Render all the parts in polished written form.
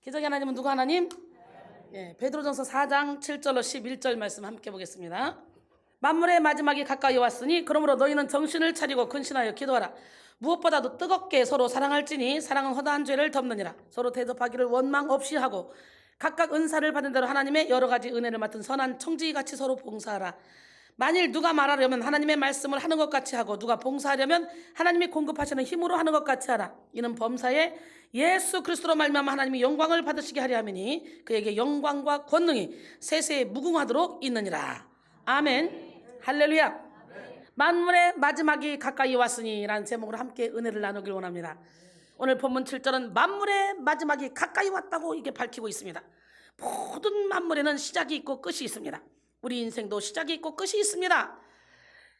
기적의 하나님은 누구 하나님? 베드로전서 4장 7절로 11절 말씀 함께 보겠습니다. 만물의 마지막이 가까이 왔으니 그러므로 너희는 정신을 차리고 근신하여 기도하라. 무엇보다도 뜨겁게 서로 사랑할지니 사랑은 허다한 죄를 덮느니라. 서로 대접하기를 원망 없이 하고 각각 은사를 받은 대로 하나님의 여러 가지 은혜를 맡은 선한 청지기같이 서로 봉사하라. 만일 누가 말하려면 하나님의 말씀을 하는 것 같이 하고 누가 봉사하려면 하나님이 공급하시는 힘으로 하는 것 같이 하라. 이는 범사에 예수 그리스도로 말미암아 하나님이 영광을 받으시게 하려 함이니 그에게 영광과 권능이 세세에 무궁하도록 있느니라. 아멘. 할렐루야. 만물의 마지막이 가까이 왔으니 라는 제목으로 함께 은혜를 나누길 원합니다. 오늘 본문 7절은 만물의 마지막이 가까이 왔다고 이게 밝히고 있습니다. 모든 만물에는 시작이 있고 끝이 있습니다. 우리 인생도 시작이 있고 끝이 있습니다.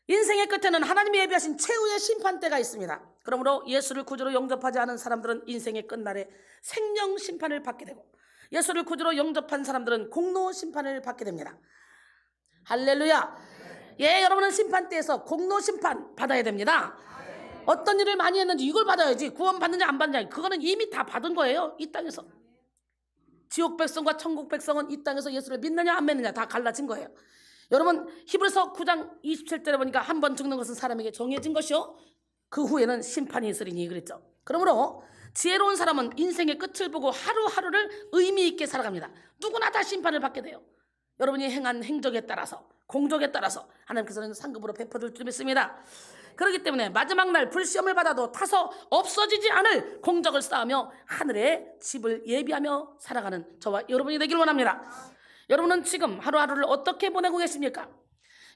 인생의 끝에는 하나님이 예비하신 최후의 심판대가 있습니다. 그러므로 예수를 구주로 영접하지 않은 사람들은 인생의 끝날에 생명 심판을 받게 되고 예수를 구주로 영접한 사람들은 공로 심판을 받게 됩니다. 할렐루야. 여러분은 심판대에서 공로 심판 받아야 됩니다. 어떤 일을 많이 했는지 이걸 받아야지. 구원 받느냐 안 받느냐 그거는 이미 다 받은 거예요. 이 땅에서. 지옥 백성과 천국 백성은 이 땅에서 예수를 믿느냐 안 믿느냐 다 갈라진 거예요. 여러분 히브리서 9장 27절에 보니까 한 번 죽는 것은 사람에게 정해진 것이요 그 후에는 심판이 있으리니 그랬죠. 그러므로 지혜로운 사람은 인생의 끝을 보고 하루하루를 의미 있게 살아갑니다. 누구나 다 심판을 받게 돼요. 여러분이 행한 행적에 따라서 공적에 따라서 하나님께서는 상급으로 베풀어줄 줄 믿습니다. 그렇기 때문에 마지막 날 불시험을 받아도 타서 없어지지 않을 공적을 쌓으며 하늘에 집을 예비하며 살아가는 저와 여러분이 되길 원합니다. 여러분은 지금 하루하루를 어떻게 보내고 계십니까?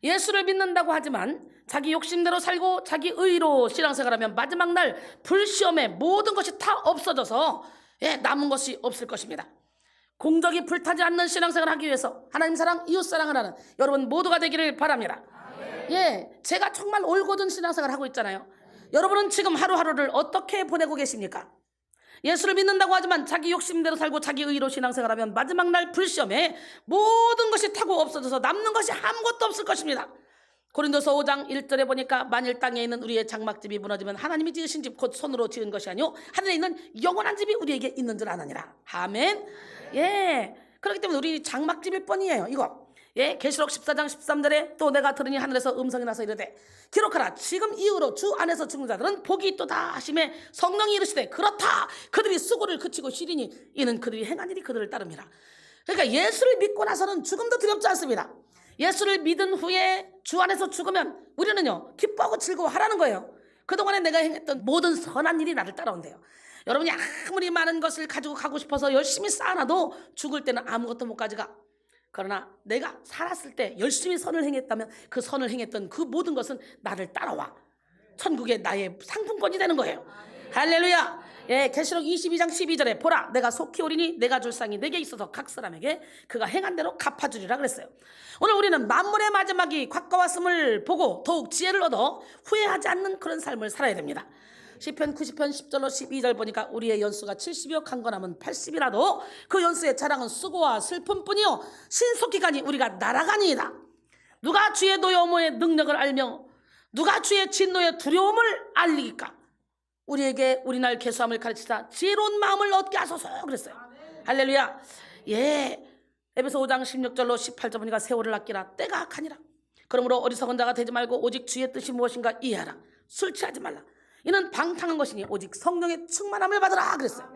예수를 믿는다고 하지만 자기 욕심대로 살고 자기 의로 신앙생활하면 마지막 날 불시험에 모든 것이 다 없어져서 남은 것이 없을 것입니다. 공적이 불타지 않는 신앙생활을 하기 위해서 하나님 사랑, 이웃 사랑을 하는 여러분 모두가 되기를 바랍니다. 제가 정말 올곧은 신앙생활을 하고 있잖아요. 여러분은 지금 하루하루를 어떻게 보내고 계십니까? 예수를 믿는다고 하지만 자기 욕심대로 살고 자기 의로 신앙생활하면 마지막 날 불시험에 모든 것이 타고 없어져서 남는 것이 아무것도 없을 것입니다. 고린도서 5장 1절에 보니까 만일 땅에 있는 우리의 장막집이 무너지면 하나님이 지으신 집 곧 손으로 지은 것이 아니오 하늘에 있는 영원한 집이 우리에게 있는 줄 아느니라. 아멘. 그렇기 때문에 우리 장막집일 뻔이에요. 이거 계시록 14장 13절에 또 내가 들으니 하늘에서 음성이 나서 이르되 기록하라. 지금 이후로 주 안에서 죽는 자들은 복이 있도다 하심에 성령이 이르시되 그렇다. 그들이 수고를 그치고 쉬리니 이는 그들이 행한 일이 그들을 따릅니다. 그러니까 예수를 믿고 나서는 죽음도 두렵지 않습니다. 예수를 믿은 후에 주 안에서 죽으면 우리는요 기뻐하고 즐거워하라는 거예요. 그동안에 내가 행했던 모든 선한 일이 나를 따라온대요. 여러분이 아무리 많은 것을 가지고 가고 싶어서 열심히 쌓아놔도 죽을 때는 아무것도 못 가져가. 그러나 내가 살았을 때 열심히 선을 행했다면 그 선을 행했던 그 모든 것은 나를 따라와 천국의 나의 상품권이 되는 거예요. 할렐루야. 계시록 22장 12절에 보라 내가 속히 오리니 내가 줄 상이 내게 있어서 각 사람에게 그가 행한 대로 갚아주리라 그랬어요. 오늘 우리는 만물의 마지막이 가까웠음을 보고 더욱 지혜를 얻어 후회하지 않는 그런 삶을 살아야 됩니다. 시편 90편 10절로 12절 보니까 우리의 연수가 70이요 강건함은 80이라도 그 연수의 자랑은 수고와 슬픔뿐이요 신속히 가니 우리가 날아가니이다. 누가 주의 노여움의 능력을 알며 누가 주의 진노의 두려움을 알리기까? 우리에게 우리날 계수함을 가르치사 지혜로운 마음을 얻게 하소서 그랬어요. 할렐루야. 에베소 5장 16절로 18절 보니까 세월을 아끼라 때가 악하니라. 그러므로 어리석은 자가 되지 말고 오직 주의 뜻이 무엇인가 이해하라. 술 취하지 말라. 이는 방탕한 것이니 오직 성령의 충만함을 받으라 그랬어요.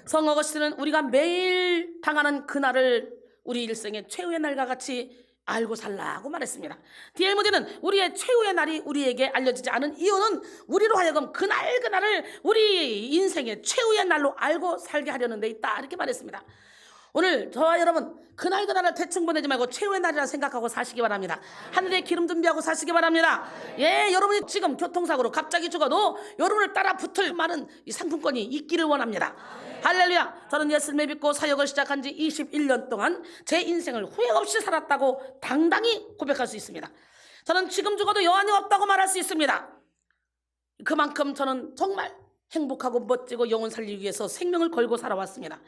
성 어거스틴은 우리가 매일 당하는 그날을 우리 일생의 최후의 날과 같이 알고 살라고 말했습니다. D.L. 모디는 우리의 최후의 날이 우리에게 알려지지 않은 이유는 우리로 하여금 그날을 우리 인생의 최후의 날로 알고 살게 하려는 데 있다 이렇게 말했습니다. 오늘 저와 여러분 그날을 대충 보내지 말고 최후의 날이라 생각하고 사시기 바랍니다. 하늘에 기름 준비하고 사시기 바랍니다. 여러분이 지금 교통사고로 갑자기 죽어도 여러분을 따라 붙을 많은 이 상품권이 있기를 원합니다. 할렐루야. 저는 예수님을 믿고 사역을 시작한 지 21년 동안 제 인생을 후회 없이 살았다고 당당히 고백할 수 있습니다. 저는 지금 죽어도 여한이 없다고 말할 수 있습니다. 그만큼 저는 정말 행복하고 멋지고 영혼 살리기 위해서 생명을 걸고 살아왔습니다.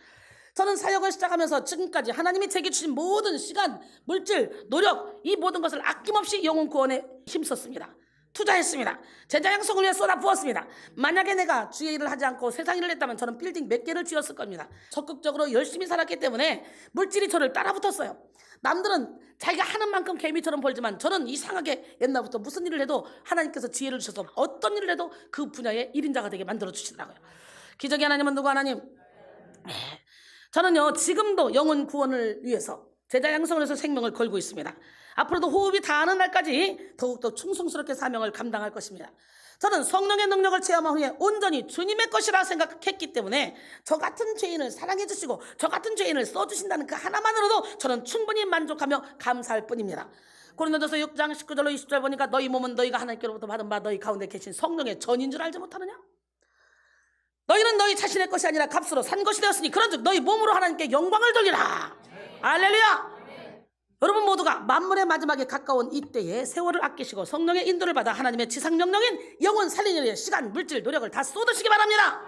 저는 사역을 시작하면서 지금까지 하나님이 제게 주신 모든 시간, 물질, 노력 이 모든 것을 아낌없이 영혼 구원에 힘썼습니다. 투자했습니다. 제자 양성을 위해 쏟아 부었습니다. 만약에 내가 주의 일을 하지 않고 세상 일을 했다면 저는 빌딩 몇 개를 지었을 겁니다. 적극적으로 열심히 살았기 때문에 물질이 저를 따라붙었어요. 남들은 자기가 하는 만큼 개미처럼 벌지만 저는 이상하게 옛날부터 무슨 일을 해도 하나님께서 지혜를 주셔서 어떤 일을 해도 그 분야의 1인자가 되게 만들어 주시더라고요. 기적의 하나님은 누구 하나님? 저는요 지금도 영혼 구원을 위해서 제자 양성을 해서 생명을 걸고 있습니다. 앞으로도 호흡이 닿는 날까지 더욱더 충성스럽게 사명을 감당할 것입니다. 저는 성령의 능력을 체험한 후에 온전히 주님의 것이라 생각했기 때문에 저 같은 죄인을 사랑해 주시고 저 같은 죄인을 써주신다는 그 하나만으로도 저는 충분히 만족하며 감사할 뿐입니다. 고린도전서 6장 19절로 20절 보니까 너희 몸은 너희가 하나님께로부터 받은 바 너희 가운데 계신 성령의 전인 줄 알지 못하느냐? 너희는 너희 자신의 것이 아니라 값으로 산 것이 되었으니 그런즉 너희 몸으로 하나님께 영광을 돌리라. 할렐루야. 여러분 모두가 만물의 마지막에 가까운 이때에 세월을 아끼시고 성령의 인도를 받아 하나님의 지상명령인 영혼 살리는 일에 시간, 물질, 노력을 다 쏟으시기 바랍니다.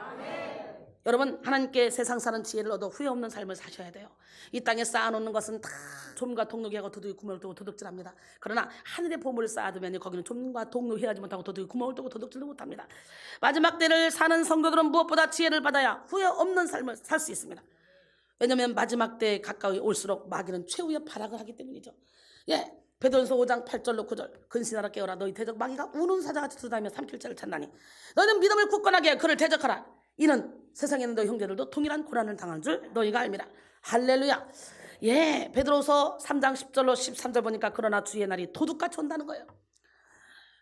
여러분 하나님께 세상 사는 지혜를 얻어 후회 없는 삶을 사셔야 돼요. 이 땅에 쌓아놓는 것은 다 좀과 동록이하고 도둑이 구멍을 뚫고 도둑질합니다. 그러나 하늘의 보물을 쌓아두면 거기는 좀과 동록이 하지 못하고 도둑이 구멍을 뚫고 도둑질도 못합니다. 마지막 때를 사는 성도들은 무엇보다 지혜를 받아야 후회 없는 삶을 살 수 있습니다. 왜냐하면 마지막 때에 가까이 올수록 마귀는 최후의 발악을 하기 때문이죠. 베드로전서 5장 8절로 9절 근신하라 깨어라 너희 대적 마귀가 우는 사자같이 두다니며 삼킬자를 찾나니 너희는 믿음을 굳건하게 해 그를 대적하라. 이는 세상에 있는 너희 형제들도 동일한 고난을 당한 줄 너희가 알미라. 할렐루야. 베드로서 3장 10절로 13절 보니까 그러나 주의 날이 도둑같이 온다는 거예요.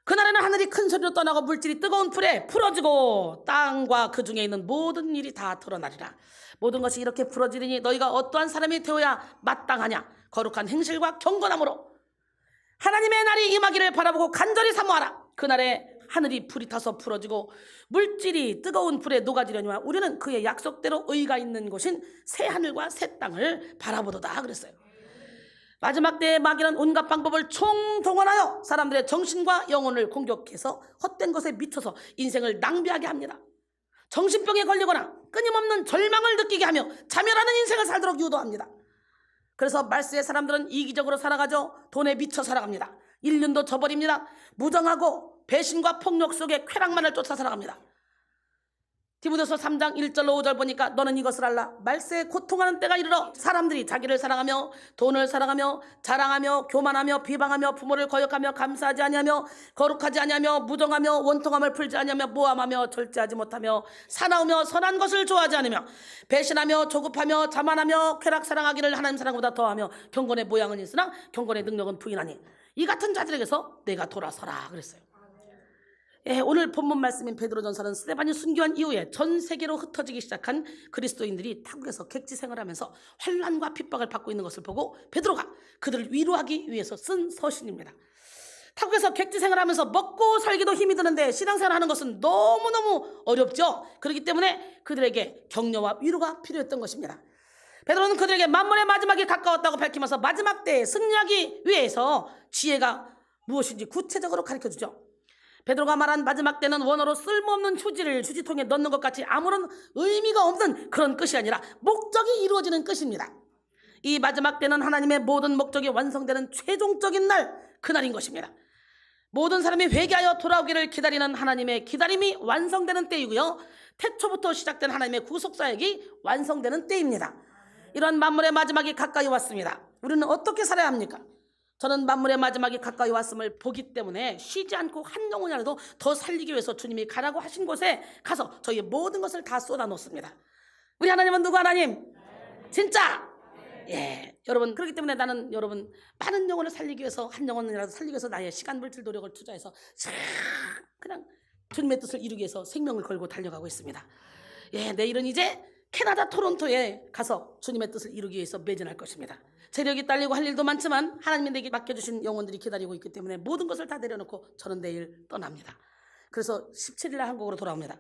그날에는 하늘이 큰 소리로 떠나고 물질이 뜨거운 불에 풀어지고 땅과 그 중에 있는 모든 일이 다 드러나리라. 모든 것이 이렇게 풀어지리니 너희가 어떠한 사람이 되어야 마땅하냐? 거룩한 행실과 경건함으로 하나님의 날이 임하기를 바라보고 간절히 사모하라. 그날에 하늘이 불이 타서 풀어지고 물질이 뜨거운 불에 녹아지려니와 우리는 그의 약속대로 의가 있는 곳인 새 하늘과 새 땅을 바라보도다 그랬어요. 마지막 때에 마귀는 온갖 방법을 총동원하여 사람들의 정신과 영혼을 공격해서 헛된 것에 미쳐서 인생을 낭비하게 합니다. 정신병에 걸리거나 끊임없는 절망을 느끼게 하며 자멸하는 인생을 살도록 유도합니다. 그래서 말세의 사람들은 이기적으로 살아가죠. 돈에 미쳐 살아갑니다. 인륜도 저버립니다. 무정하고 배신과 폭력 속에 쾌락만을 쫓아 살아갑니다. 디모데서 3장 1절로 5절 보니까 너는 이것을 알라. 말세에 고통하는 때가 이르러 사람들이 자기를 사랑하며 돈을 사랑하며 자랑하며 교만하며 비방하며 부모를 거역하며 감사하지 아니하며 거룩하지 아니하며 무정하며 원통함을 풀지 아니하며 모함하며 절제하지 못하며 사나우며 선한 것을 좋아하지 않으며 배신하며 조급하며 자만하며 쾌락 사랑하기를 하나님 사랑보다 더하며 경건의 모양은 있으나 경건의 능력은 부인하니 이 같은 자들에게서 내가 돌아서라 그랬어요. 오늘 본문 말씀인 베드로전서는 스데반이 순교한 이후에 전 세계로 흩어지기 시작한 그리스도인들이 타국에서 객지 생활하면서 환난과 핍박을 받고 있는 것을 보고 베드로가 그들을 위로하기 위해서 쓴 서신입니다. 타국에서 객지 생활하면서 먹고 살기도 힘이 드는데 신앙생활하는 것은 너무너무 어렵죠. 그렇기 때문에 그들에게 격려와 위로가 필요했던 것입니다. 베드로는 그들에게 만물의 마지막이 가까웠다고 밝히면서 마지막 때에 승리하기 위해서 지혜가 무엇인지 구체적으로 가르쳐주죠. 베드로가 말한 마지막 때는 원어로 쓸모없는 휴지를 휴지통에 넣는 것 같이 아무런 의미가 없는 그런 끝이 아니라 목적이 이루어지는 끝입니다. 이 마지막 때는 하나님의 모든 목적이 완성되는 최종적인 날, 그날인 것입니다. 모든 사람이 회개하여 돌아오기를 기다리는 하나님의 기다림이 완성되는 때이고요. 태초부터 시작된 하나님의 구속사역이 완성되는 때입니다. 이런 만물의 마지막이 가까이 왔습니다. 우리는 어떻게 살아야 합니까? 저는 만물의 마지막이 가까이 왔음을 보기 때문에 쉬지 않고 한 영혼이라도 더 살리기 위해서 주님이 가라고 하신 곳에 가서 저희의 모든 것을 다 쏟아놓습니다. 우리 하나님은 누구 하나님? 진짜? 여러분, 그렇기 때문에 나는 여러분 많은 영혼을 살리기 위해서 한 영혼이라도 살리기 위해서 나의 시간, 물질, 노력을 투자해서 그냥 주님의 뜻을 이루기 위해서 생명을 걸고 달려가고 있습니다. 내일은 이제 캐나다 토론토에 가서 주님의 뜻을 이루기 위해서 매진할 것입니다. 재력이 딸리고 할 일도 많지만 하나님이 내게 맡겨주신 영혼들이 기다리고 있기 때문에 모든 것을 다 내려놓고 저는 내일 떠납니다. 그래서 17일날 한국으로 돌아옵니다.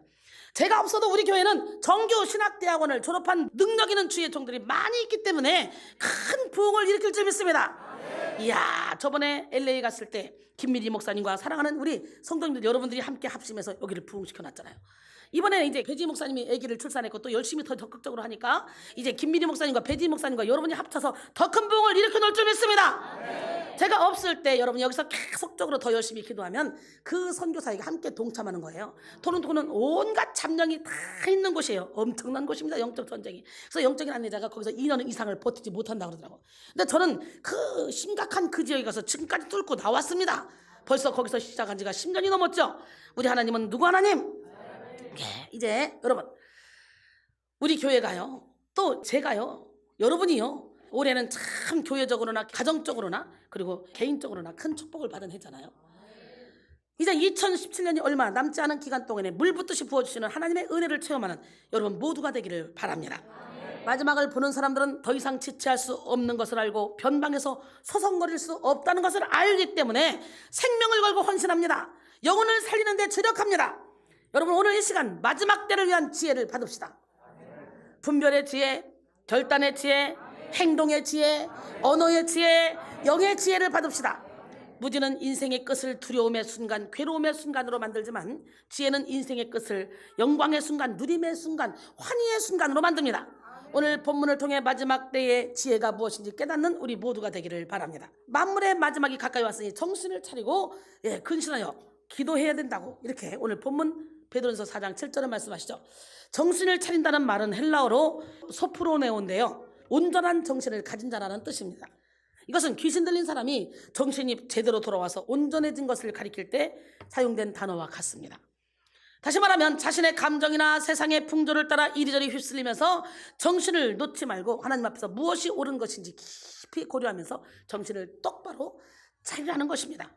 제가 없어도 우리 교회는 정규 신학대학원을 졸업한 능력 있는 주의 종들이 많이 있기 때문에 큰 부흥을 일으킬 줄 믿습니다. 이야, 저번에 LA 갔을 때 김미리 목사님과 사랑하는 우리 성도님들 여러분들이 함께 합심해서 여기를 부흥시켜놨잖아요. 이번에 이제 배지 목사님이 아기를 출산했고 또 열심히 더 적극적으로 하니까 이제 김미리 목사님과 배지 목사님과 여러분이 합쳐서 더 큰 부흥을 일으켜 놓을 줄 믿습니다. 제가 없을 때 여러분이 여기서 계속적으로 더 열심히 기도하면 그 선교사에게 함께 동참하는 거예요. 토론토는 온갖 잠령이 다 있는 곳이에요. 엄청난 곳입니다. 영적 전쟁이. 그래서 영적인 안내자가 거기서 2년 이상을 버티지 못한다고 그러더라고요. 근데 저는 그 심각한 그 지역에 가서 지금까지 뚫고 나왔습니다. 벌써 거기서 시작한 지가 10년이 넘었죠. 우리 하나님은 누구 하나님? 이제 여러분, 우리 교회가요, 또 제가요, 여러분이요, 올해는 참 교회적으로나 가정적으로나 그리고 개인적으로나 큰 축복을 받은 해잖아요. 이제 2017년이 얼마 남지 않은 기간 동안에 물 붓듯이 부어주시는 하나님의 은혜를 체험하는 여러분 모두가 되기를 바랍니다. 마지막을 보는 사람들은 더 이상 지체할 수 없는 것을 알고 변방에서 서성거릴 수 없다는 것을 알기 때문에 생명을 걸고 헌신합니다. 영혼을 살리는 데 주력합니다. 여러분, 오늘 이 시간 마지막 때를 위한 지혜를 받읍시다. 분별의 지혜, 결단의 지혜, 행동의 지혜, 언어의 지혜, 영의 지혜를 받읍시다. 무지는 인생의 끝을 두려움의 순간, 괴로움의 순간으로 만들지만 지혜는 인생의 끝을 영광의 순간, 누림의 순간, 환희의 순간으로 만듭니다. 오늘 본문을 통해 마지막 때의 지혜가 무엇인지 깨닫는 우리 모두가 되기를 바랍니다. 만물의 마지막이 가까이 왔으니 정신을 차리고 근신하여 기도해야 된다고 이렇게 오늘 본문 베드로전서 4장 7절에 말씀하시죠. 정신을 차린다는 말은 헬라어로 소프로네오인데요, 온전한 정신을 가진 자라는 뜻입니다. 이것은 귀신 들린 사람이 정신이 제대로 돌아와서 온전해진 것을 가리킬 때 사용된 단어와 같습니다. 다시 말하면 자신의 감정이나 세상의 풍조를 따라 이리저리 휩쓸리면서 정신을 놓지 말고 하나님 앞에서 무엇이 옳은 것인지 깊이 고려하면서 정신을 똑바로 차리라는 것입니다.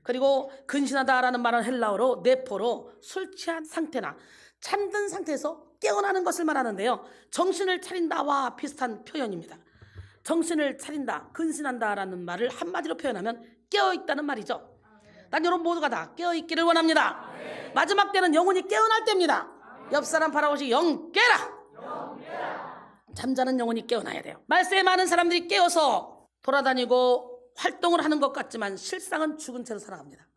그리고 근신하다라는 말은 헬라어로 네포로 술 취한 상태나 잠든 상태에서 깨어나는 것을 말하는데요, 정신을 차린다와 비슷한 표현입니다. 정신을 차린다, 근신한다라는 말을 한마디로 표현하면 깨어있다는 말이죠. 난 여러분 모두가 다 깨어있기를 원합니다. 마지막 때는 영혼이 깨어날 때입니다. 옆 사람 바라보시 영 깨라. 잠자는 영혼이 깨어나야 돼요. 말세에 많은 사람들이 깨어서 돌아다니고 활동을 하는 것 같지만 실상은 죽은 채로 살아갑니다.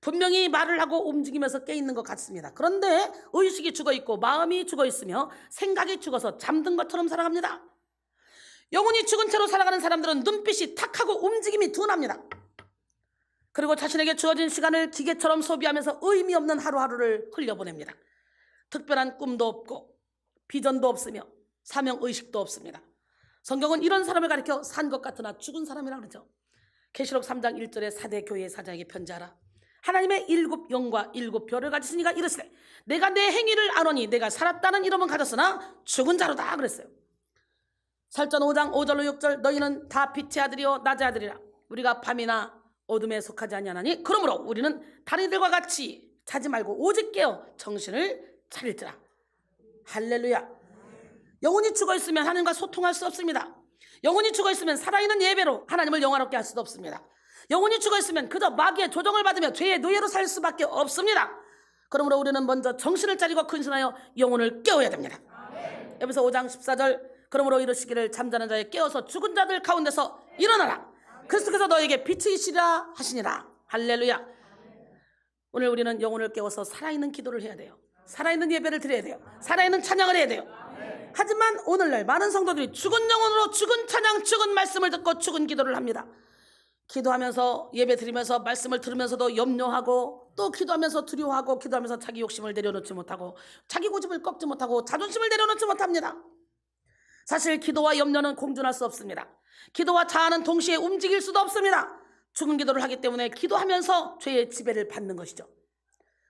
분명히 말을 하고 움직이면서 깨있는 것 같습니다. 그런데 의식이 죽어있고 마음이 죽어있으며 생각이 죽어서 잠든 것처럼 살아갑니다. 영혼이 죽은 채로 살아가는 사람들은 눈빛이 탁하고 움직임이 둔합니다. 그리고 자신에게 주어진 시간을 기계처럼 소비하면서 의미 없는 하루하루를 흘려보냅니다. 특별한 꿈도 없고 비전도 없으며 사명의식도 없습니다. 성경은 이런 사람을 가리켜 산 것 같으나 죽은 사람이라고 그러죠. 계시록 3장 1절에 사대 교회의 사장에게 편지하라. 하나님의 7 영과 7 별을 가지시니가 이르시되 내가 내 행위를 아노니 내가 살았다는 이름은 가졌으나 죽은 자로다 그랬어요. 설전 5장 5절로 6절 너희는 다 빛의 아들이요 낮의 아들이라 우리가 밤이나 어둠에 속하지 아니하나니 그러므로 우리는 다른 이들과 같이 자지 말고 오직 깨어 정신을 차릴지라. 할렐루야. 영혼이 죽어있으면 하나님과 소통할 수 없습니다. 영혼이 죽어있으면 살아있는 예배로 하나님을 영화롭게 할 수도 없습니다. 영혼이 죽어있으면 그저 마귀의 조종을 받으며 죄의 노예로 살 수밖에 없습니다. 그러므로 우리는 먼저 정신을 차리고 근신하여 영혼을 깨워야 됩니다. 에베소 5장 14절 그러므로 이르시기를 잠자는 자에 깨어서 죽은 자들 가운데서 일어나라. 그리스도께서 너에게 빛이시라 하시니라. 할렐루야. 오늘 우리는 영혼을 깨워서 살아있는 기도를 해야 돼요. 살아있는 예배를 드려야 돼요. 살아있는 찬양을 해야 돼요. 하지만 오늘날 많은 성도들이 죽은 영혼으로 죽은 찬양, 죽은 말씀을 듣고 죽은 기도를 합니다. 기도하면서 예배 드리면서 말씀을 들으면서도 염려하고 또 기도하면서 두려워하고 기도하면서 자기 욕심을 내려놓지 못하고 자기 고집을 꺾지 못하고 자존심을 내려놓지 못합니다. 사실 기도와 염려는 공존할 수 없습니다. 기도와 자아는 동시에 움직일 수도 없습니다. 죽은 기도를 하기 때문에 기도하면서 죄의 지배를 받는 것이죠.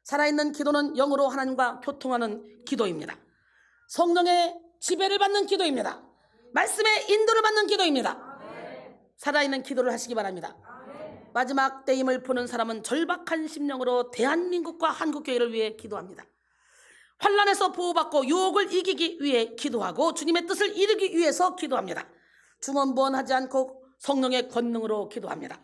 살아있는 기도는 영으로 하나님과 교통하는 기도입니다. 성령의 지배를 받는 기도입니다. 말씀의 인도를 받는 기도입니다. 살아있는 기도를 하시기 바랍니다. 마지막 때임을 보는 사람은 절박한 심령으로 대한민국과 한국교회를 위해 기도합니다. 환난에서 보호받고 유혹을 이기기 위해 기도하고 주님의 뜻을 이루기 위해서 기도합니다. 중언부언하지 않고 성령의 권능으로 기도합니다.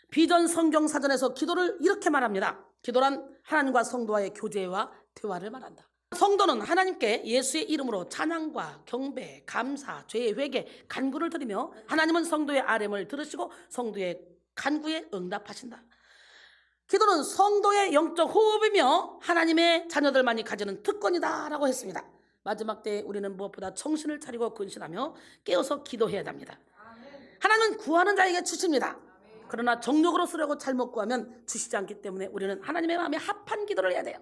비전 성경 사전에서 기도를 이렇게 말합니다. 기도란 하나님과 성도와의 교제와 대화를 말한다. 성도는 하나님께 예수의 이름으로 찬양과 경배, 감사, 죄의 회개, 간구를 드리며 하나님은 성도의 아뢰음을 들으시고 성도의 간구에 응답하신다. 기도는 성도의 영적 호흡이며 하나님의 자녀들만이 가지는 특권이다라고 했습니다. 마지막 때에 우리는 무엇보다 정신을 차리고 근신하며 깨어서 기도해야 합니다. 하나님은 구하는 자에게 주십니다. 그러나 정욕으로 쓰려고 잘못 구하면 주시지 않기 때문에 우리는 하나님의 마음에 합한 기도를 해야 돼요.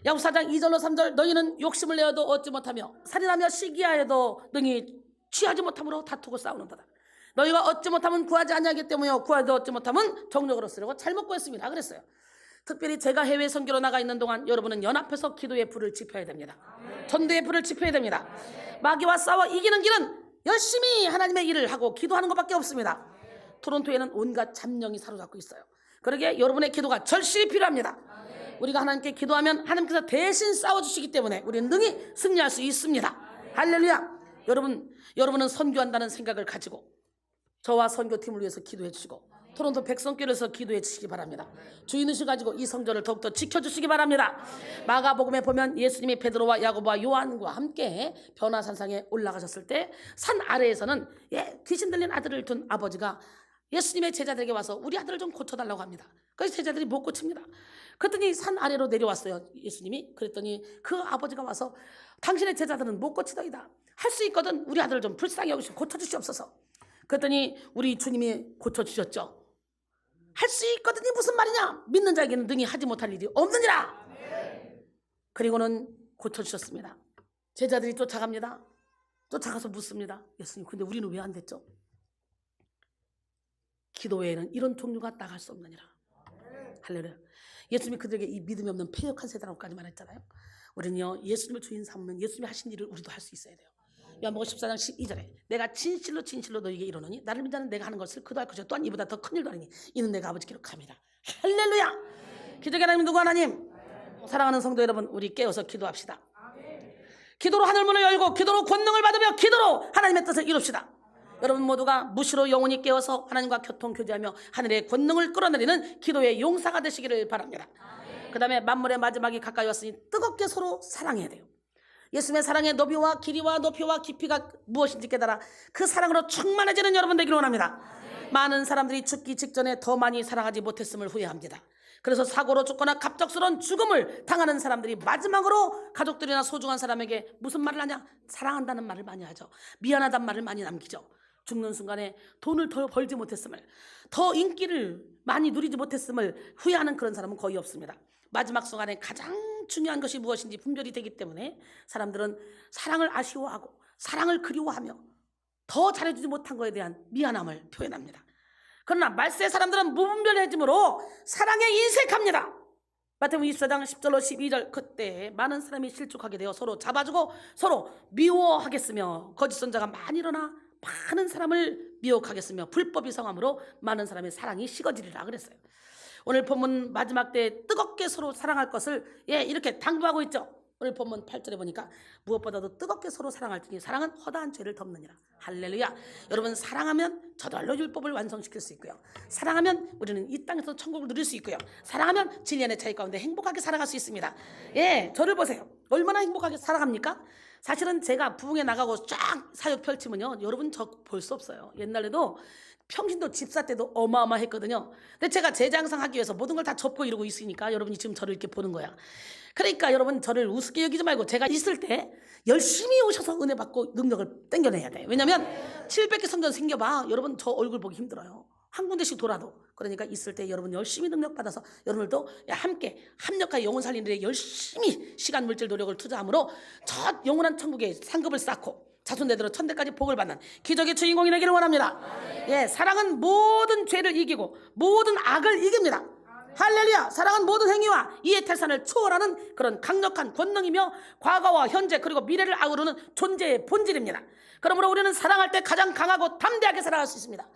야고보서 4장 2절로 3절, 너희는 욕심을 내어도 얻지 못하며 살인하며 시기하여도 능히 취하지 못함으로 다투고 싸우는도다. 너희가 얻지 못하면 구하지 아니하기 때문이요 구하도 얻지 못하면 정욕으로 쓰려고 잘못 구했습니다. 그랬어요. 특별히 제가 해외 선교로 나가 있는 동안 여러분은 연합해서 기도의 불을 지펴야 됩니다. 전도의 불을 지펴야 됩니다. 마귀와 싸워 이기는 길은 열심히 하나님의 일을 하고 기도하는 것밖에 없습니다. 토론토에는 온갖 잡령이 사로잡고 있어요. 그러기에 여러분의 기도가 절실히 필요합니다. 우리가 하나님께 기도하면 하나님께서 대신 싸워주시기 때문에 우리는 능히 승리할 수 있습니다. 할렐루야. 여러분은 선교한다는 생각을 가지고 저와 선교팀을 위해서 기도해 주시고 토론토 백성교회에서 기도해 주시기 바랍니다. 주인의식 가지고 이 성전을 더욱더 지켜주시기 바랍니다. 마가복음에 보면 예수님이 베드로와 야고보와 요한과 함께 변화산상에 올라가셨을 때 산 아래에서는 귀신 들린 아들을 둔 아버지가 예수님의 제자들에게 와서 우리 아들을 좀 고쳐달라고 합니다. 그래서 제자들이 못 고칩니다. 그랬더니 산 아래로 내려왔어요. 예수님이. 그랬더니 그 아버지가 와서 당신의 제자들은 못 고치더이다. 할 수 있거든 우리 아들을 좀 불쌍히 여기서 고쳐주시옵소서. 그랬더니 우리 주님이 고쳐주셨죠. 할 수 있거든이 무슨 말이냐. 믿는 자에게는 능히 하지 못할 일이 없느니라. 그리고는 고쳐주셨습니다. 제자들이 쫓아갑니다. 쫓아가서 묻습니다. 예수님 근데 우리는 왜 안 됐죠? 기도 외에는 이런 종류가 나갈 수 없느니라. 할렐루야. 예수님이 그들에게 이 믿음이 없는 패역한 세대라고까지 말했잖아요. 우리는요 예수님을 주인 삼으면 예수님이 하신 일을 우리도 할 수 있어야 돼요. 요한복음 14장 12절에 내가 진실로 너희에게 이르노니 나를 믿는 자는 내가 하는 것을 그도 할 것이요 또한 이보다 더 큰 일도 하리니 이는 내가 아버지께로 감이라. 할렐루야. 기적의 하나님 누구 하나님? 사랑하는 성도 여러분, 우리 깨어서 기도합시다. 기도로 하늘문을 열고 기도로 권능을 받으며 기도로 하나님의 뜻을 이룹시다. 여러분 모두가 무시로 영혼이 깨어서 하나님과 교통 교제하며 하늘의 권능을 끌어내리는 기도의 용사가 되시기를 바랍니다. 그 다음에 만물의 마지막이 가까이 왔으니 뜨겁게 서로 사랑해야 돼요. 예수님의 사랑의 너비와 길이와 높이와 깊이가 무엇인지 깨달아 그 사랑으로 충만해지는 여러분 되기를 원합니다. 많은 사람들이 죽기 직전에 더 많이 사랑하지 못했음을 후회합니다. 그래서 사고로 죽거나 갑작스러운 죽음을 당하는 사람들이 마지막으로 가족들이나 소중한 사람에게 무슨 말을 하냐? 사랑한다는 말을 많이 하죠. 미안하다는 말을 많이 남기죠. 죽는 순간에 돈을 더 벌지 못했음을, 더 인기를 많이 누리지 못했음을 후회하는 그런 사람은 거의 없습니다. 마지막 순간에 가장 중요한 것이 무엇인지 분별이 되기 때문에 사람들은 사랑을 아쉬워하고 사랑을 그리워하며 더 잘해주지 못한 것에 대한 미안함을 표현합니다. 그러나 말세의 사람들은 무분별해짐으로 사랑에 인색합니다. 마태복음 24장 10절로 12절 그때 많은 사람이 실족하게 되어 서로 잡아주고 서로 미워하겠으며 거짓 선자가 많이 일어나 많은 사람을 미혹하겠으며 불법이 성함으로 많은 사람의 사랑이 식어지리라 그랬어요. 오늘 본문 마지막 때 뜨겁게 서로 사랑할 것을 이렇게 당부하고 있죠. 오늘 본문 8절에 보니까 무엇보다도 뜨겁게 서로 사랑할지니 사랑은 허다한 죄를 덮느니라. 할렐루야. 여러분 사랑하면 저절로 율법을 완성시킬 수 있고요. 사랑하면 우리는 이 땅에서 천국을 누릴 수 있고요. 사랑하면 진리의 차이 가운데 행복하게 살아갈 수 있습니다. 저를 보세요. 얼마나 행복하게 살아갑니까? 사실은 제가 부흥에 나가고 쫙 사역 펼치면요 여러분 저 볼 수 없어요. 옛날에도 평신도 집사 때도 어마어마했거든요. 근데 제가 제장상 하기 위해서 모든 걸 다 접고 이러고 있으니까 여러분이 지금 저를 이렇게 보는 거야. 그러니까 여러분 저를 우습게 여기지 말고 제가 있을 때 열심히 오셔서 은혜 받고 능력을 땡겨내야 돼요. 왜냐면 700개 성전 생겨봐 여러분 저 얼굴 보기 힘들어요. 한 군데씩 돌아도. 그러니까 있을 때 여러분 열심히 능력 받아서 여러분들도 함께 합력하여 영혼 살리는 데 열심히 시간 물질 노력을 투자함으로 저 영원한 천국에 상급을 쌓고 자손대대로 천대까지 복을 받는 기적의 주인공이 되기를 원합니다. 사랑은 모든 죄를 이기고 모든 악을 이깁니다. 할렐루야. 사랑은 모든 행위와 이해탈산을 초월하는 그런 강력한 권능이며 과거와 현재 그리고 미래를 아우르는 존재의 본질입니다. 그러므로 우리는 사랑할 때 가장 강하고 담대하게 살아갈 수 있습니다.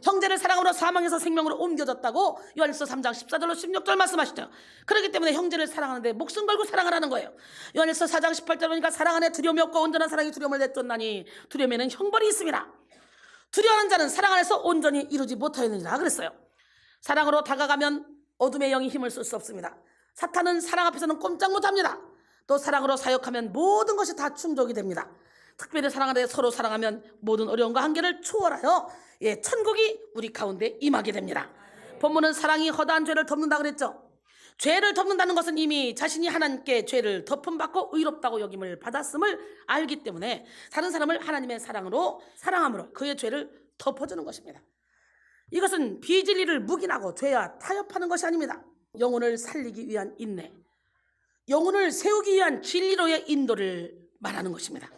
형제를 사랑으로 사망에서 생명으로 옮겨졌다고 요한일서 3장 14절로 16절 말씀하시죠. 그렇기 때문에 형제를 사랑하는데 목숨 걸고 사랑하라는 거예요. 요한일서 4장 18절 보니까 사랑 안에 두려움이 없고 온전한 사랑이 두려움을 내쫓나니 두려움에는 형벌이 있습니다. 두려워하는 자는 사랑 안에서 온전히 이루지 못하였느니라 그랬어요. 사랑으로 다가가면 어둠의 영이 힘을 쓸 수 없습니다. 사탄은 사랑 앞에서는 꼼짝 못합니다. 또 사랑으로 사역하면 모든 것이 다 충족이 됩니다. 특별히 사랑하되 서로 사랑하면 모든 어려움과 한계를 초월하여 천국이 우리 가운데 임하게 됩니다. 본문은 사랑이 허다한 죄를 덮는다 그랬죠. 죄를 덮는다는 것은 이미 자신이 하나님께 죄를 덮음받고 의롭다고 여김을 받았음을 알기 때문에 다른 사람을 하나님의 사랑함으로 그의 죄를 덮어주는 것입니다. 이것은 비진리를 묵인하고 죄와 타협하는 것이 아닙니다. 영혼을 살리기 위한 인내, 영혼을 세우기 위한 진리로의 인도를 말하는 것입니다.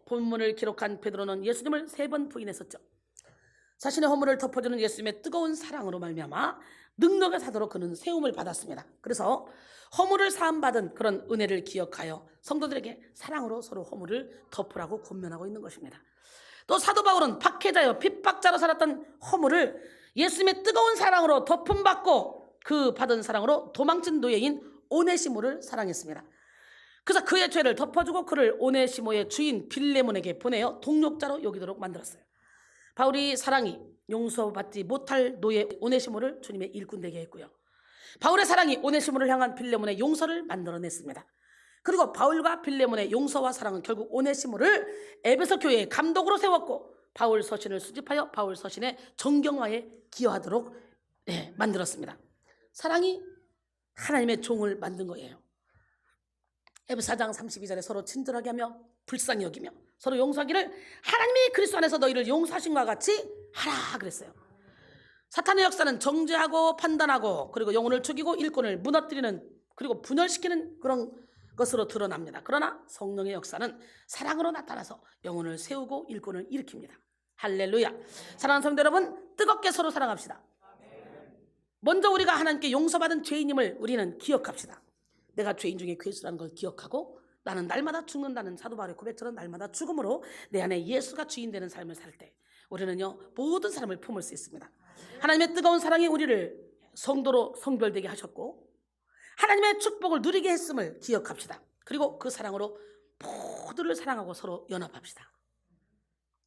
본문을 기록한 베드로는 예수님을 3번 부인했었죠. 자신의 허물을 덮어주는 예수님의 뜨거운 사랑으로 말미암아 능력의 사도로 그는 세움을 받았습니다. 그래서 허물을 사함받은 그런 은혜를 기억하여 성도들에게 사랑으로 서로 허물을 덮으라고 권면하고 있는 것입니다. 또 사도 바울은 박해자여 핍박자로 살았던 허물을 예수님의 뜨거운 사랑으로 덮음받고 그 받은 사랑으로 도망친 노예인 오네시모를 사랑했습니다. 그래서 그의 죄를 덮어주고 그를 오네시모의 주인 빌레몬에게 보내어 동역자로 여기도록 만들었어요. 바울이 사랑이 용서받지 못할 노예 오네시모를 주님의 일꾼 되게 했고요. 바울의 사랑이 오네시모를 향한 빌레몬의 용서를 만들어냈습니다. 그리고 바울과 빌레몬의 용서와 사랑은 결국 오네시모를 에베소 교회의 감독으로 세웠고 바울 서신을 수집하여 바울 서신의 정경화에 기여하도록 만들었습니다. 사랑이 하나님의 종을 만든 거예요. 에베소 4장 32절에 서로 친절하게 하며 불쌍히 여기며 서로 용서하기를 하나님이 그리스도 안에서 너희를 용서하신 것과 같이 하라 그랬어요. 사탄의 역사는 정죄하고 판단하고 그리고 영혼을 죽이고 일꾼을 무너뜨리는 그리고 분열시키는 그런 것으로 드러납니다. 그러나 성령의 역사는 사랑으로 나타나서 영혼을 세우고 일꾼을 일으킵니다. 할렐루야. 사랑하는 성도 여러분, 뜨겁게 서로 사랑합시다. 먼저 우리가 하나님께 용서받은 죄인임을 우리는 기억합시다. 내가 죄인 중에 괴수라는 걸 기억하고 나는 날마다 죽는다는 사도 바울의 고백처럼 날마다 죽음으로 내 안에 예수가 주인 되는 삶을 살 때 우리는요 모든 사람을 품을 수 있습니다. 하나님의 뜨거운 사랑이 우리를 성도로 성별되게 하셨고 하나님의 축복을 누리게 했음을 기억합시다. 그리고 그 사랑으로 모두를 사랑하고 서로 연합합시다.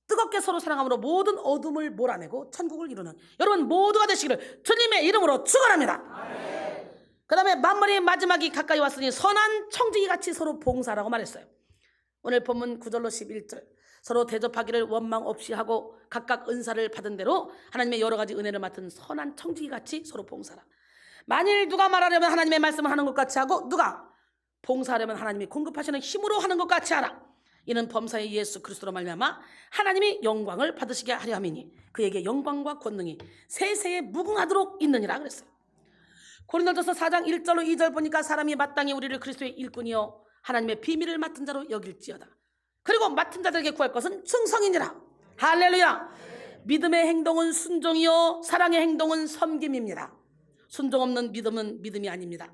뜨겁게 서로 사랑함으로 모든 어둠을 몰아내고 천국을 이루는 여러분 모두가 되시기를 주님의 이름으로 축원합니다. 그 다음에 만물의 마지막이 가까이 왔으니 선한 청지기 같이 서로 봉사하라고 말했어요. 오늘 본문 9절로 11절 서로 대접하기를 원망 없이 하고 각각 은사를 받은 대로 하나님의 여러 가지 은혜를 맡은 선한 청지기 같이 서로 봉사하라. 만일 누가 말하려면 하나님의 말씀을 하는 것 같이 하고 누가 봉사하려면 하나님이 공급하시는 힘으로 하는 것 같이 하라. 이는 범사의 예수 그리스도로 말미암아 하나님이 영광을 받으시게 하려 함이니 그에게 영광과 권능이 세세에 무궁하도록 있느니라 그랬어요. 고린도전서 4장 1절로 2절 보니까 사람이 마땅히 우리를 그리스도의 일꾼이요 하나님의 비밀을 맡은 자로 여길지어다. 그리고 맡은 자들에게 구할 것은 충성이니라. 할렐루야. 믿음의 행동은 순종이요 사랑의 행동은 섬김입니다. 순종 없는 믿음은 믿음이 아닙니다.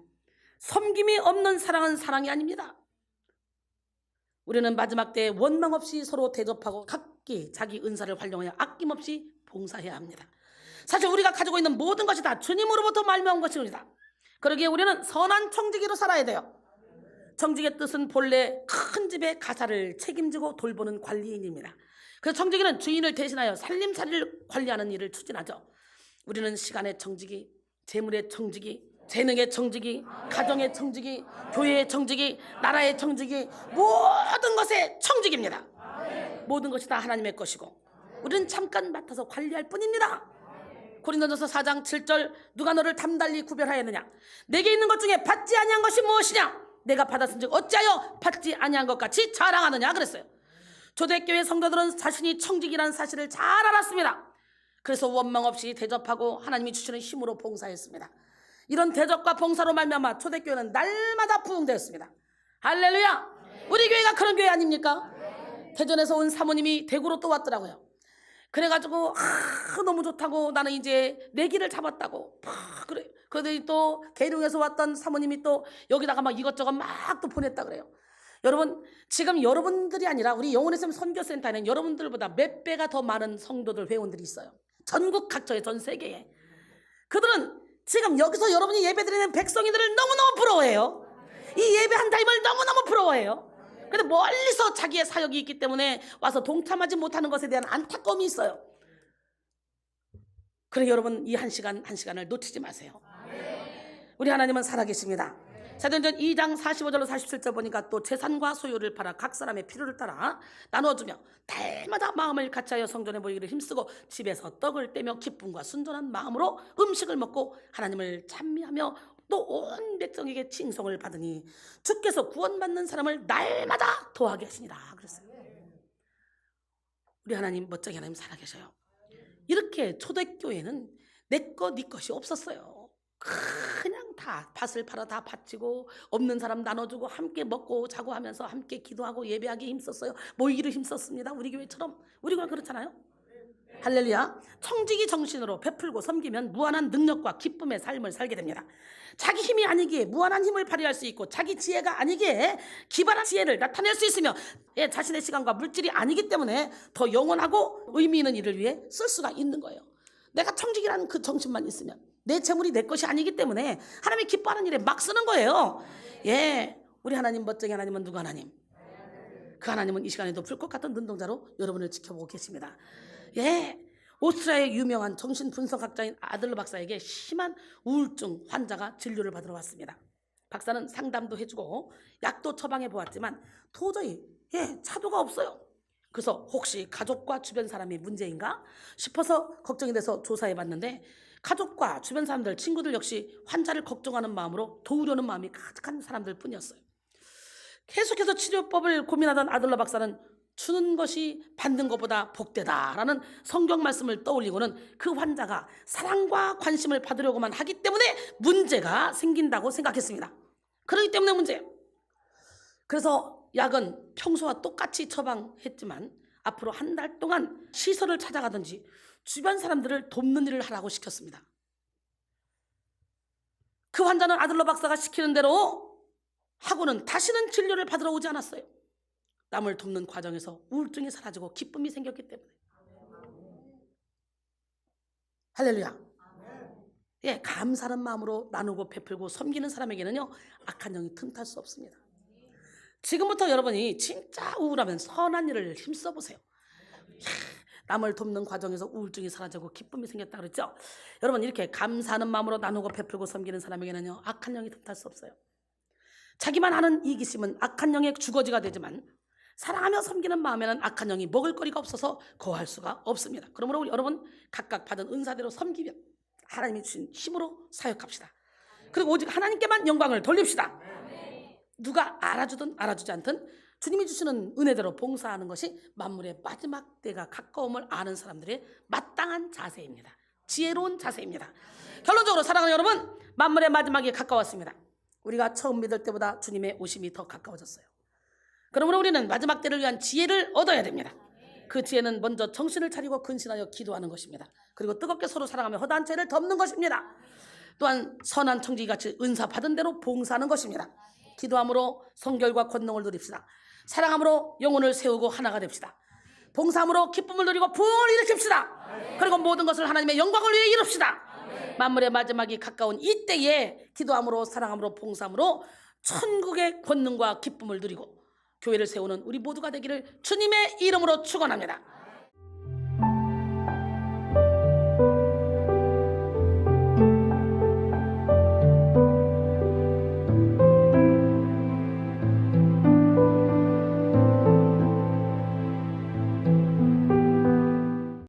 섬김이 없는 사랑은 사랑이 아닙니다. 우리는 마지막 때에 원망 없이 서로 대접하고 각기 자기 은사를 활용하여 아낌없이 봉사해야 합니다. 사실 우리가 가지고 있는 모든 것이 다 주님으로부터 말미암은 것입니다. 그러기에 우리는 선한 청지기로 살아야 돼요. 청지기의 뜻은 본래 큰 집의 가사를 책임지고 돌보는 관리인입니다. 그래서 청지기는 주인을 대신하여 살림살이를 관리하는 일을 추진하죠. 우리는 시간의 청지기, 재물의 청지기, 재능의 청지기, 가정의 청지기, 교회의 청지기, 나라의 청지기, 모든 것의 청지기입니다. 모든 것이 다 하나님의 것이고 우리는 잠깐 맡아서 관리할 뿐입니다. 고린도전서 4장 7절 누가 너를 담달리 구별하였느냐 내게 있는 것 중에 받지 아니한 것이 무엇이냐 내가 받았은즉 어찌하여 받지 아니한 것 같이 자랑하느냐 그랬어요. 초대교회 성도들은 자신이 청직이라는 사실을 잘 알았습니다. 그래서 원망 없이 대접하고 하나님이 주시는 힘으로 봉사했습니다. 이런 대접과 봉사로 말미암아 초대교회는 날마다 부흥되었습니다. 할렐루야. 우리 교회가 그런 교회 아닙니까? 대전에서 온 사모님이 대구로 또 왔더라고요. 그래가지고 너무 좋다고 나는 이제 내기를 잡았다고 그래. 그러더니 또 계룡에서 왔던 사모님이 또 여기다가 막 이것저것 막 또 보냈다 그래요. 여러분 지금 여러분들이 아니라 우리 영혼의 샘 선교센터에는 여러분들보다 몇 배가 더 많은 성도들 회원들이 있어요. 전국 각처에 전 세계에. 그들은 지금 여기서 여러분이 예배드리는 백성이들을 너무너무 부러워해요. 이 예배 한 타임을 너무너무 부러워해요. 근데 멀리서 자기의 사역이 있기 때문에 와서 동참하지 못하는 것에 대한 안타까움이 있어요. 그래 여러분 이 한 시간을 놓치지 마세요. 우리 하나님은 살아계십니다. 사도행전 2장 45절로 47절 보니까 또 재산과 소유를 팔아 각 사람의 필요를 따라 나누어주며 달마다 마음을 같이하여 성전에 모이기를 힘쓰고 집에서 떡을 떼며 기쁨과 순전한 마음으로 음식을 먹고 하나님을 찬미하며 또 온 백성에게 칭송을 받으니 주께서 구원받는 사람을 날마다 더하게 하시니라 그랬어요. 우리 하나님, 멋쟁이 하나님 살아계셔요. 이렇게 초대교회는 내 것, 네 것이 없었어요. 그냥 다 밭을 팔아 다 바치고 없는 사람 나눠주고 함께 먹고 자고 하면서 함께 기도하고 예배하기에 힘썼어요. 모이기를 힘썼습니다. 우리 교회처럼. 우리 교회 그렇잖아요. 할렐루야. 청지기 정신으로 베풀고 섬기면 무한한 능력과 기쁨의 삶을 살게 됩니다. 자기 힘이 아니기에 무한한 힘을 발휘할 수 있고 자기 지혜가 아니기에 기발한 지혜를 나타낼 수 있으며 자신의 시간과 물질이 아니기 때문에 더 영원하고 의미 있는 일을 위해 쓸 수가 있는 거예요. 내가 청지기라는 그 정신만 있으면 내 재물이 내 것이 아니기 때문에 하나님이 기뻐하는 일에 막 쓰는 거예요. 우리 하나님, 멋쟁이 하나님은 누구 하나님? 그 하나님은 이 시간에도 불꽃 같은 눈동자로 여러분을 지켜보고 계십니다. 오스트리아의 유명한 정신분석학자인 아들러 박사에게 심한 우울증 환자가 진료를 받으러 왔습니다. 박사는 상담도 해주고 약도 처방해 보았지만 도저히 차도가 없어요. 그래서 혹시 가족과 주변 사람이 문제인가 싶어서 걱정이 돼서 조사해 봤는데 가족과 주변 사람들, 친구들 역시 환자를 걱정하는 마음으로 도우려는 마음이 가득한 사람들 뿐이었어요. 계속해서 치료법을 고민하던 아들러 박사는 주는 것이 받는 것보다 복되다라는 성경 말씀을 떠올리고는 그 환자가 사랑과 관심을 받으려고만 하기 때문에 문제가 생긴다고 생각했습니다. 그렇기 때문에 문제예요. 그래서 약은 평소와 똑같이 처방했지만 앞으로 한 달 동안 시설을 찾아가든지 주변 사람들을 돕는 일을 하라고 시켰습니다. 그 환자는 아들러 박사가 시키는 대로 하고는 다시는 진료를 받으러 오지 않았어요. 남을 돕는 과정에서 우울증이 사라지고 기쁨이 생겼기 때문에. 할렐루야. 감사하는 마음으로 나누고 베풀고 섬기는 사람에게는요 악한 영이 틈탈 수 없습니다. 지금부터 여러분이 진짜 우울하면 선한 일을 힘써 보세요. 남을 돕는 과정에서 우울증이 사라지고 기쁨이 생겼다 그랬죠. 여러분, 이렇게 감사하는 마음으로 나누고 베풀고 섬기는 사람에게는요 악한 영이 틈탈 수 없어요. 자기만 아는 이기심은 악한 영의 주거지가 되지만 사랑하며 섬기는 마음에는 악한 영이 먹을 거리가 없어서 거할 수가 없습니다. 그러므로 우리 여러분 각각 받은 은사대로 섬기며 하나님이 주신 힘으로 사역합시다. 그리고 오직 하나님께만 영광을 돌립시다. 누가 알아주든 알아주지 않든 주님이 주시는 은혜대로 봉사하는 것이 만물의 마지막 때가 가까움을 아는 사람들의 마땅한 자세입니다. 지혜로운 자세입니다. 결론적으로 사랑하는 여러분, 만물의 마지막이 가까웠습니다. 우리가 처음 믿을 때보다 주님의 오심이 더 가까워졌어요. 그러므로 우리는 마지막 때를 위한 지혜를 얻어야 됩니다. 그 지혜는 먼저 정신을 차리고 근신하여 기도하는 것입니다. 그리고 뜨겁게 서로 사랑하며 허다한 죄를 덮는 것입니다. 또한 선한 청지기같이 은사 받은 대로 봉사하는 것입니다. 기도함으로 성결과 권능을 누립시다. 사랑함으로 영혼을 세우고 하나가 됩시다. 봉사함으로 기쁨을 누리고 부흥을 일으킵시다. 그리고 모든 것을 하나님의 영광을 위해 이룹시다. 만물의 마지막이 가까운 이때에 기도함으로 사랑함으로 봉사함으로 천국의 권능과 기쁨을 누리고 교회를 세우는 우리 모두가 되기를 주님의 이름으로 축원합니다.